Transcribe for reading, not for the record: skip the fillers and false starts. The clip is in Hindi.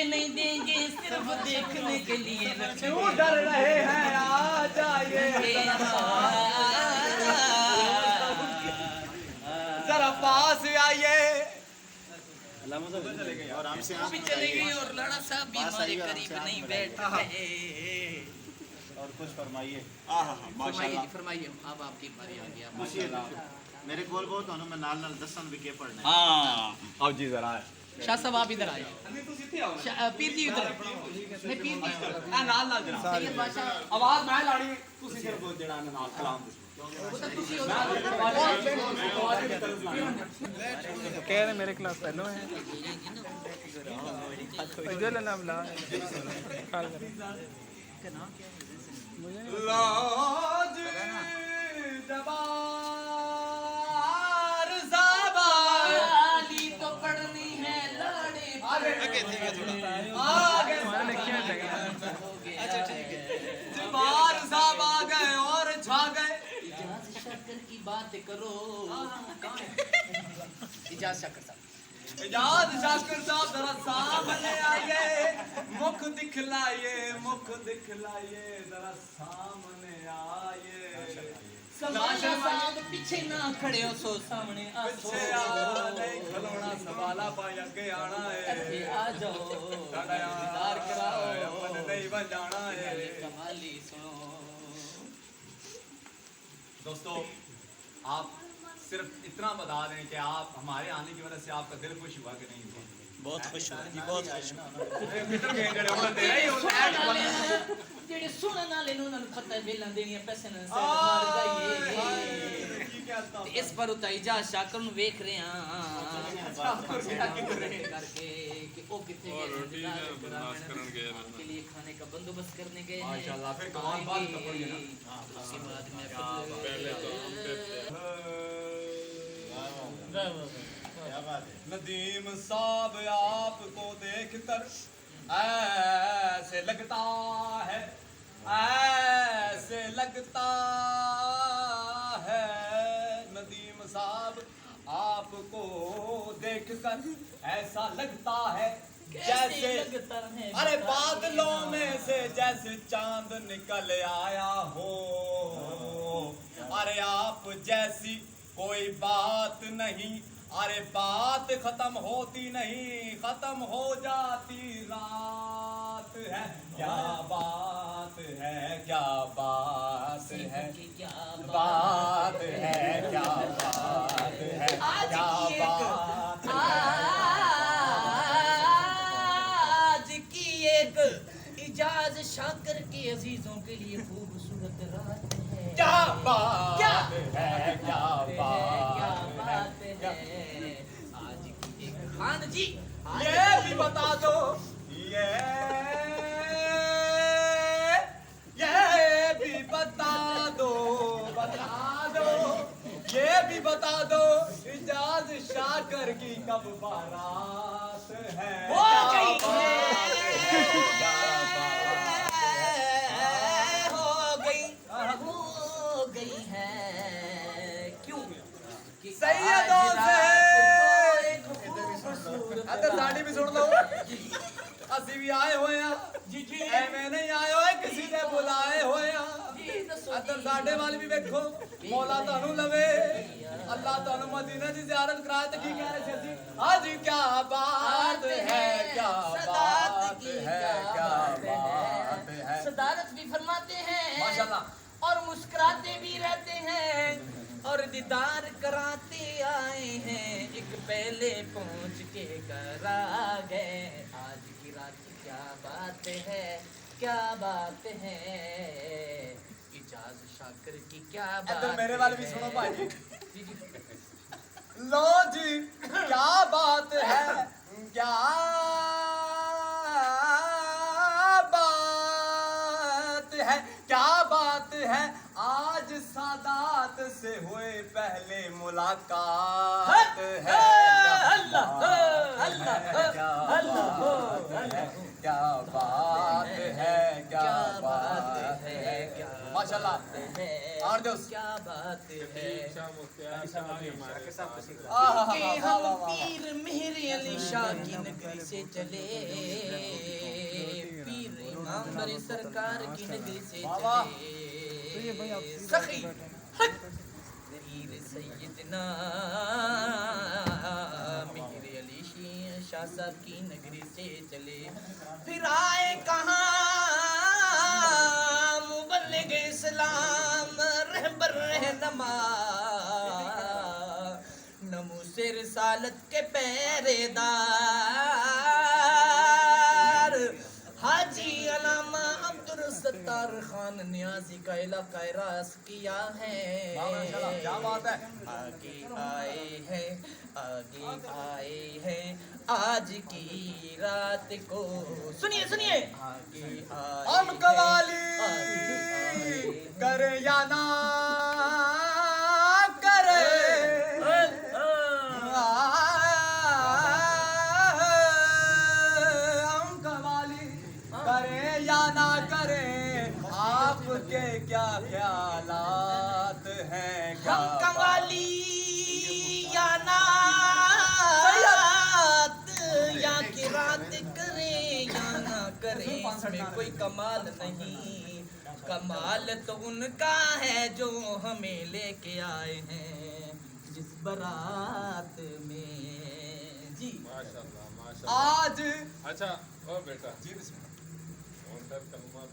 पैसे नहीं देंगे सिर्फ देखने के लिए क्यों डर रहे हैं आ जाइए जरा पास आइए। आराम से वो भी चले गई और लड़ा साहब भी हमारे करीब नहीं बैठ रहे। और कुछ फरमाइए। फरमाइए जी, फरमाइए। अब आपकी बारी आ गई। मेरे कोल बहुत होनो मैं नाल नाल दसन भी के पढ़ना हाँ आओ जी जरा शाह साहब आप इधर आइए। पीर जी उधर नहीं, पीर जी नाल नाल जरा सैयद बादशाह आवाज मैं लाड़ी तुसी सिर्फ दो जड़ा नाल कलाम कह रहे मेरे क्लास फेलो है जो लेना बुला लाज जबार गाली तो पढ़नी है लड़े जबार साहब आ गए और छा गए। इजाज शक्कर की बात करो। इजाज शक्कर साहब इजाज शाकर साहब जरा सामने आइए मुख दिखलाइए जरा सामने आइए। बादशाह साहब पीछे ना खड़े हो सो सामने आ पीछे आ नहीं खलोना सवाला पाई अगे आना है आ जाओ साडा दीदार कराओ अपन नहीं बन जाना है। कमाली सुनो दोस्तों आप सिर्फ इतना बता दें कि आप हमारे आने की वजह से आपका दिल खुश हुआ कि नहीं हुआ? बहुत खुश हुआ जी, बहुत खुश हुआ। जेडे सुनने वाले नु उन्हें पता है बेलन देनी पैसे ना से मार जाइए। इस पर उताई जा शाकर नु देख रहे हैं करके कि ओ किथे गए के लिए खाने का बंदोबस्त करने गए हैं। माशाल्लाह फिर कमाल बात करेंगे ना। उसके बाद में क्या बात है। नदीम साहब आपको देखकर ऐसे लगता है नदीम साहब आपको देखकर ऐसा लगता है जैसे लगता है अरे बादलों में से जैसे चांद निकल आया हो। अरे आप जैसी कोई बात नहीं, अरे बात खत्म होती नहीं, खत्म हो जाती रात है। क्या बात है, क्या बात है, क्या बात है, क्या बात है, क्या बात है। आज की एक इजाज शाकर के अजीजों के लिए खूबसूरत रात है। क्या बात क्या है, क्या बात है आज की एक खान जी ये भी बता दो ये भी बता दो ये भी बता दो इजाज शाकर की कब बारात है। हो गई है क्यों सैयदों से अदर साड़ी भी सुन लो ਅਸੀਂ ਵੀ ਆਏ ਹੋਏ ਆ जी जी ਐਵੇਂ ਨਹੀਂ ਆਏ ਹੋਏ ਕਿਸੇ ਨੇ ਬੁਲਾਏ ਹੋਏ ਆ। जी दसो ਅੰਦਰ ਸਾਡੇ ਵੱਲ ਵੀ ਵੇਖੋ ਮੌਲਾ ਤੁਹਾਨੂੰ ਲਵੇ ਅੱਲਾ ਤੁਹਾਨੂੰ ਮਦੀਨੇ ਦੀ ਜ਼ਿਆਰਤ ਕਰਾਏ ਤੇ ਕੀ ਕਹਿ ਰਹੇ ਸੀ ਅਸੀਂ ਅੱਜ ਕੀ ਬਾਤ ਹੈ क्या बात है क्या बात है। सदारत भी फरमाते हैं माशाल्लाह और मुस्कुराते भी रहते हैं और दीदार कराते आए हैं। एक पहले पहुंच के करा गए आज की रात क्या बात है, क्या बात है। इजाज शाकर की क्या बात इधर मेरे वाले भी सुनो भाई जी जी लो जी क्या बात है, क्या बात है, क्या बात है। आज सादात से हुए पहले मुलाकात है। क्या बात है, क्या बात है, क्या बात है, क्या माशाल्लाह। है और दोस्त। क्या बात है आहा, कि वाह, हम वाह, वाह। पीर मेहर अली शाह की नगरी से चले पीर इमामबाड़ सरकार की नगरी से वाह, वाह। चले सखी हट पीर सैयदना मेहर अली शाह साहब की नगरी से चले फिर आए कहाँ मुबल्लिग इस्लाम रहबर रहनमा नमो से रिसालत के पहरेदार हाजी अलामा अब्दुल सत्तार खान नियाजी का इलाका रास किया है माशाल्लाह, क्या बात है। आगे आए हैं आज की रात को सुनिए सुनिए आगे आए हम कवाली आगे आए करे या ना करे हम कवाली करे या ना करे आपके क्या ख्यालात हैं क्या हम कवाली या ना या की रात करें या ना करें इसमें कोई कमाल नहीं कमाल तो उनका है जो हमें लेके आए हैं जिस बारात में जी आज अच्छा ओ बेटा जी बिस्मिल्लाह। कौन सा कलमा